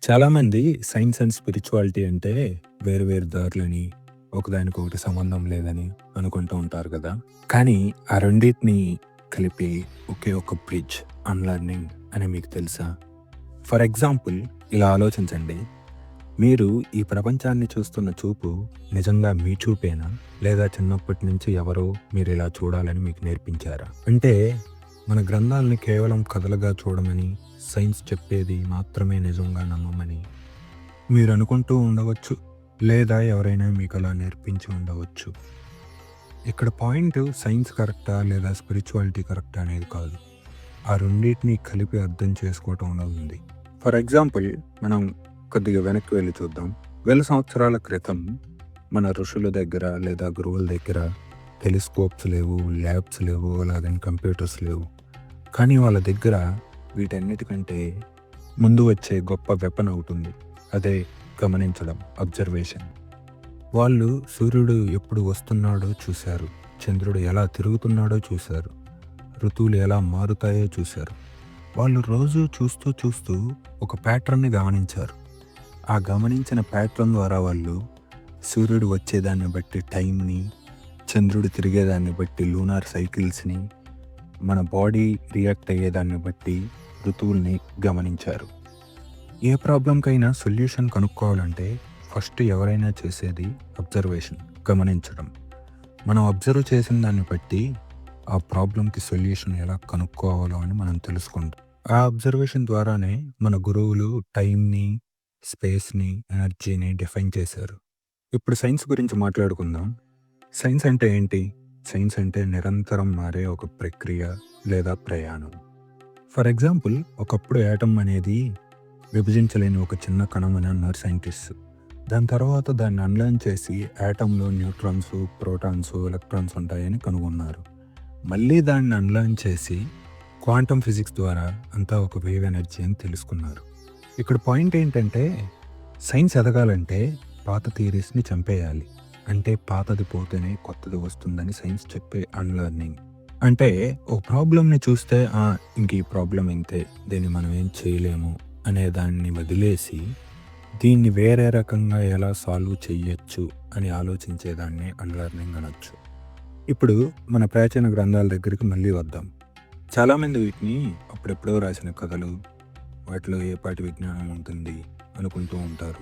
చాలామంది science and spirituality అంటే వేరు వేరు దారులని, ఒకదానికొకటి సంబంధం లేదని అనుకుంటూ ఉంటారు కదా! కానీ ఆ రెండిటిని కలిపి ఒకే ఒక బ్రిడ్జ్ అన్‌లర్నింగ్ అని మీకు తెలుసా? ఫర్ ఎగ్జాంపుల్ ఇలా ఆలోచించండి. మీరు ఈ ప్రపంచాన్ని చూస్తున్న చూపు నిజంగా మీ చూపేనా? లేదా చిన్నప్పటి నుంచి ఎవరో మీరిలా చూడాలని మీకు నేర్పించారా? అంటే మన గ్రంథాలని కేవలం కథలుగా చూడమని, సైన్స్ చెప్పేది మాత్రమే నిజంగా నమ్మమని మీరనుకుంటూ ఉండవచ్చు. లేదా ఎవరైనా మీకలా నేర్పించి ఉండవచ్చు. ఇక్కడ పాయింట్ సైన్స్ కరెక్టా లేదా స్పిరిచువాలిటీ కరెక్టా అనేది కాదు. ఆ రెండిటిని కలిపి అర్థం చేసుకోవటంలో ఉంది. ఫర్ ఎగ్జాంపుల్ మనం కొద్దిగా వెనక్కి వెళ్ళి చూద్దాం. వేల సంవత్సరాల క్రితం మన ఋషుల దగ్గర లేదా గురువుల దగ్గర టెలిస్కోప్స్ లేవు, ల్యాబ్స్ లేవు, అలాగని కంప్యూటర్స్ లేవు. కానీ వాళ్ళ దగ్గర వీటన్నిటికంటే ముందు వచ్చే గొప్ప వెపన్ అవుతుంది. అదే గమనించడం, అబ్జర్వేషన్. వాళ్ళు సూర్యుడు ఎప్పుడు వస్తున్నాడో చూశారు. చంద్రుడు ఎలా తిరుగుతున్నాడో చూశారు. ఋతువులు ఎలా మారుతాయో చూశారు. వాళ్ళు రోజు చూస్తూ చూస్తూ ఒక ప్యాటర్న్ని గమనించారు. ఆ గమనించిన ప్యాటర్న్ ద్వారా వాళ్ళు సూర్యుడు వచ్చేదాన్ని బట్టి టైంని, చంద్రుడు తిరిగేదాన్ని బట్టి లూనార్ సైకిల్స్ని, మన బాడీ రియాక్ట్ అయ్యేదాన్ని బట్టి ఋతువుల్ని గమనించారు. ఏ ప్రాబ్లంకైనా సొల్యూషన్ కనుక్కోవాలంటే ఫస్ట్ ఎవరైనా చేసేది అబ్జర్వేషన్, గమనించడం. మనం అబ్జర్వ్ చేసిన దాన్ని బట్టి ఆ ప్రాబ్లంకి సొల్యూషన్ ఎలా కనుక్కోవాలో అని మనం తెలుసుకుంటాం. ఆ అబ్జర్వేషన్ ద్వారానే మన గురువులు టైంని, స్పేస్‌ని, ఎనర్జీని డిఫైన్ చేశారు. ఇప్పుడు సైన్స్ గురించి మాట్లాడుకుందాం. సైన్స్ అంటే ఏంటి? సైన్స్ అంటే నిరంతరం మారే ఒక ప్రక్రియ లేదా ప్రయాణం. ఫర్ ఎగ్జాంపుల్ ఒకప్పుడు యాటమ్ అనేది విభజించలేని ఒక చిన్న కణం అని అన్నారు సైంటిస్ట్స్. దాని తర్వాత దాన్ని అన్లర్న్ చేసి యాటమ్‌లో న్యూట్రాన్స్, ప్రోటాన్స్, ఎలక్ట్రాన్స్ ఉంటాయని కనుగొన్నారు. మళ్ళీ దాన్ని అన్లర్న్ చేసి క్వాంటమ్ ఫిజిక్స్ ద్వారా అంతా ఒక వేవ్ ఎనర్జీ అని తెలుసుకున్నారు. ఇక్కడ పాయింట్ ఏంటంటే సైన్స్ ఎదగాలంటే పాత థియరీస్‌ని చంపేయాలి. అంటే పాతది పోతేనే కొత్తది వస్తుందని సైన్స్ చెప్పే అన్లర్నింగ్. అంటే ఓ ప్రాబ్లమ్‌ని చూస్తే ఇంక ఈ ప్రాబ్లమ్ ఇంతే, దీన్ని మనం ఏం చేయలేము అనే దాన్ని వదిలేసి దీన్ని వేరే రకంగా ఎలా సాల్వ్ చెయ్యొచ్చు అని ఆలోచించేదాన్ని అన్లర్నింగ్ అనొచ్చు. ఇప్పుడు మన ప్రాచీన గ్రంథాల దగ్గరికి మళ్ళీ వద్దాం. చాలామంది వీటిని అప్పుడెప్పుడో రాసిన కథలు, వాటిలో ఏ పాటి విజ్ఞానం ఉంటుంది అనుకుంటూ ఉంటారు.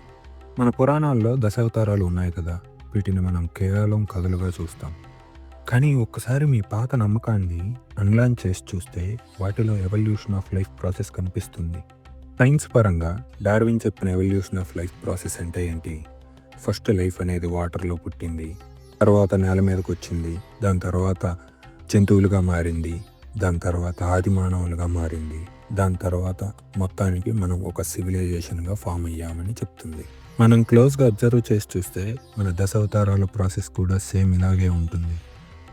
మన పురాణాల్లో దశావతారాలు ఉన్నాయి కదా! వీటిని మనం కేవలం కథలుగా చూస్తాం. కానీ ఒక్కసారి మీ పాత నమ్మకాన్ని అన్లర్న్ చేసి చూస్తే వాటిలో ఎవల్యూషన్ ఆఫ్ లైఫ్ ప్రాసెస్ కనిపిస్తుంది. సైన్స్ పరంగా డార్విన్ చెప్పిన ఎవల్యూషన్ ఆఫ్ లైఫ్ ప్రాసెస్ అంటే ఏంటి? ఫస్ట్ లైఫ్ అనేది వాటర్‌లో పుట్టింది. తర్వాత నేల మీదకొచ్చింది. దాని తర్వాత జంతువులుగా మారింది. దాని తర్వాత ఆది మానవులుగా మారింది. దాని తర్వాత మొత్తానికి మనం ఒక సివిలైజేషన్‌గా ఫామ్ అయ్యామని చెప్తుంది. మనం క్లోజ్‌గా అబ్జర్వ్ చేసి చూస్తే మన దశావతారాల ప్రాసెస్ కూడా సేమ్ ఇలాగే ఉంటుంది.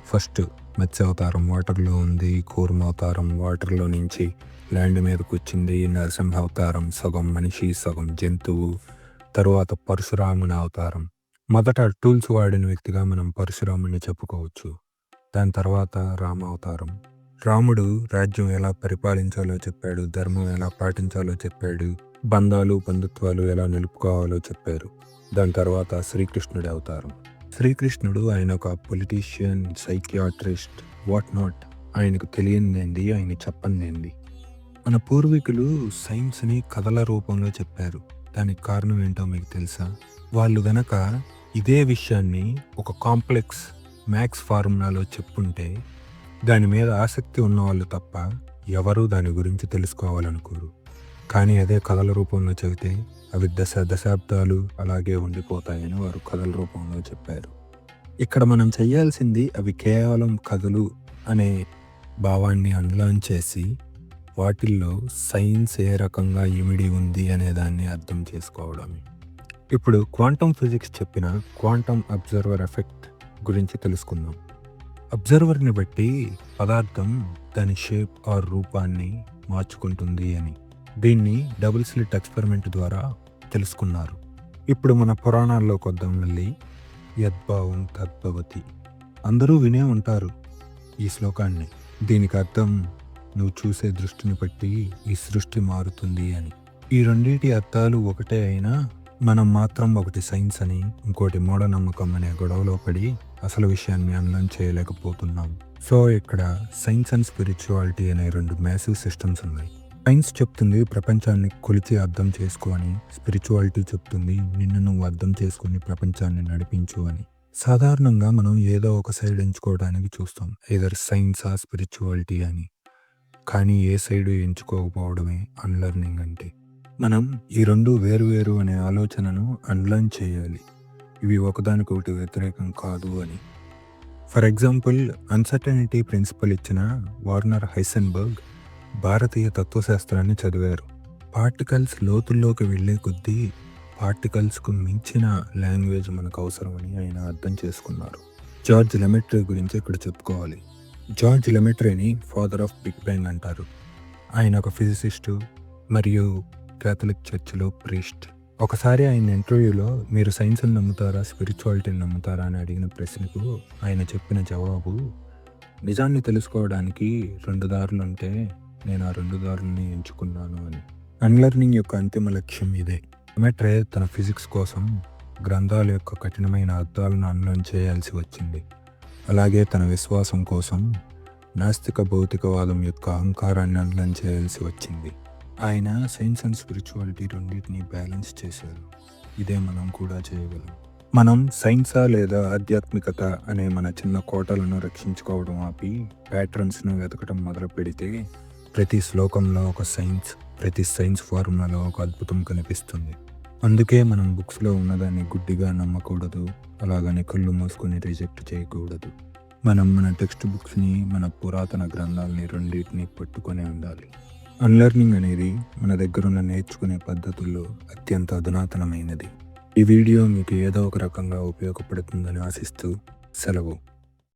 ఫస్ట్ మత్స్య అవతారం వాటర్‌లో ఉంది. కూర్మ అవతారం వాటర్‌లో నుంచి ల్యాండ్ మీదకొచ్చింది. నరసింహ అవతారం సగం మనిషి, సగం జంతువు. తరువాత పరశురాముని అవతారం. మొదట టూల్స్ వాడిన వ్యక్తిగా మనం పరశురాముడిని చెప్పుకోవచ్చు. దాని తర్వాత రామ అవతారం. రాముడు రాజ్యం ఎలా పరిపాలించాలో చెప్పాడు. ధర్మం ఎలా పాటించాలో చెప్పాడు. బంధాలు, బంధుత్వాలు ఎలా నిలుపుకోవాలో చెప్పారు. దాని తర్వాత శ్రీకృష్ణుడి అవతారం. శ్రీకృష్ణుడు ఆయన ఒక పొలిటీషియన్, సైకియాట్రిస్ట్, వాట్ నాట్. ఆయనకు తెలియనిదేంది, ఆయన చెప్పనిదేంది. మన పూర్వీకులు సైన్స్‌ని కథల రూపంలో చెప్పారు. దానికి కారణం ఏంటో మీకు తెలుసా? వాళ్ళు గనక ఇదే విషయాన్ని ఒక కాంప్లెక్స్ మ్యాథ్స్ ఫార్ములాలో చెప్పుంటే దాని మీద ఆసక్తి ఉన్నవాళ్ళు తప్ప ఎవరూ దాని గురించి తెలుసుకోవాలనుకోరు. కానీ అదే కథల రూపంలో చెబితే అవి దశాబ్దాలు అలాగే ఉండిపోతాయని వారు కథల రూపంలో చెప్పారు. ఇక్కడ మనం చేయాల్సింది అవి కేవలం కథలు అనే భావాన్ని అన్లర్న్ చేసి వాటిల్లో సైన్స్ ఏ రకంగా ఇమిడి ఉంది అనే దాన్ని అర్థం చేసుకోవడమే. ఇప్పుడు క్వాంటమ్ ఫిజిక్స్ చెప్పిన క్వాంటమ్ అబ్జర్వర్ ఎఫెక్ట్ గురించి తెలుసుకుందాం. అబ్జర్వర్ని బట్టి పదార్థం దాని షేప్ ఆర్ రూపాన్ని మార్చుకుంటుంది అని. దీన్ని డబుల్ స్లిట్ ఎక్స్పెరిమెంట్ ద్వారా తెలుసుకున్నారు. ఇప్పుడు మన పురాణాల్లోకి వద్దాం మళ్ళీ. యద్భావం తద్భవతి. అందరూ వినే ఉంటారు ఈ శ్లోకాన్ని. దీనికి అర్థం నువ్వు చూసే దృష్టిని బట్టి ఈ సృష్టి మారుతుంది అని. ఈ రెండిటి అర్థాలు ఒకటే అయినా మనం మాత్రం ఒకటి సైన్స్ అని ఇంకోటి మూఢనమ్మకం అనే గొడవలో పడి అసలు విషయాన్ని అర్థం చేయలేకపోతున్నాం. సో ఇక్కడ సైన్స్ అండ్ స్పిరిచువాలిటీ అనే రెండు మ్యాసివ్ సిస్టమ్స్ ఉన్నాయి. సైన్స్ చెప్తుంది ప్రపంచాన్ని కొలిచి అర్థం చేసుకో అని, స్పిరిచువాలిటీ చెప్తుంది నిన్ను నువ్వు అర్థం చేసుకొని ప్రపంచాన్ని నడిపించు అని. సాధారణంగా మనం ఏదో ఒక సైడ్ ఎంచుకోవడానికి చూస్తాం, ఏదర్ సైన్స్ ఆ స్పిరిచువాలిటీ అని. కానీ ఏ సైడు ఎంచుకోకపోవడమే అన్లర్నింగ్ అంటే. మనం ఈ రెండు వేరు అనే ఆలోచనను అన్లర్న్ చేయాలి. ఇవి ఒకదానికొకటి వ్యతిరేకం కాదు అని. ఫర్ ఎగ్జాంపుల్, అన్సర్టనిటీ ప్రిన్సిపల్ ఇచ్చిన వార్నర్ హైసెన్బర్గ్ భారతీయ తత్వశాస్త్రాన్ని చదివారు. పార్టికల్స్ లోతుల్లోకి వెళ్ళే కొద్దీ పార్టికల్స్కు మించిన లాంగ్వేజ్ మనకు అవసరమని ఆయన అర్థం చేసుకున్నారు. జార్జ్ లెమెట్రే గురించి ఇక్కడ చెప్పుకోవాలి. జార్జ్ లెమెట్రేని ఫాదర్ ఆఫ్ బిగ్ బ్యాంగ్ అంటారు. ఆయన ఒక ఫిజిసిస్టు మరియు క్యాథలిక్ చర్చిలో ప్రీస్ట్. ఒకసారి ఆయన ఇంటర్వ్యూలో మీరు సైన్స్ని నమ్ముతారా, స్పిరిచువాలిటీని నమ్ముతారా అని అడిగిన ప్రశ్నకు ఆయన చెప్పిన జవాబు, నిజాన్ని తెలుసుకోవడానికి 2 దారులుంటే నేను ఆ 2 దారులని ఎంచుకున్నాను అని. అన్లర్నింగ్ యొక్క అంతిమ లక్ష్యం ఇదే. లెమెట్రే తన ఫిజిక్స్ కోసం గ్రంథాల యొక్క కఠినమైన అర్థాలను అన్లర్న్ చేయాల్సి వచ్చింది. అలాగే తన విశ్వాసం కోసం నాస్తిక భౌతికవాదం యొక్క అహంకారాన్ని అన్లర్న్ చేయాల్సి వచ్చింది. ఆయన సైన్స్ అండ్ స్పిరిచువాలిటీ రెండింటిని బ్యాలెన్స్ చేశారు. ఇదే మనం కూడా చేయగలం. మనం సైన్సా లేదా ఆధ్యాత్మికత అనే మన చిన్న కోటలను రక్షించుకోవడం ఆపి ప్యాటర్న్స్ను వెతకడం మొదలు పెడితే ప్రతి శ్లోకంలో ఒక సైన్స్, ప్రతి సైన్స్ ఫార్ములాలో ఒక అద్భుతం కనిపిస్తుంది. అందుకే మనం బుక్స్లో ఉన్నదాన్ని గుడ్డిగా నమ్మకూడదు, అలాగని కళ్ళు మూసుకొని రిజెక్ట్ చేయకూడదు. మనం మన టెక్స్ట్ బుక్స్ని, మన పురాతన గ్రంథాలని రెండింటిని పట్టుకొని ఉండాలి. అన్లర్నింగ్ అనేది మన దగ్గరున్న నేర్చుకునే పద్ధతుల్లో అత్యంత అధునాతనమైనది. ఈ వీడియో మీకు ఏదో ఒక రకంగా ఉపయోగపడుతుందని ఆశిస్తూ సెలవు.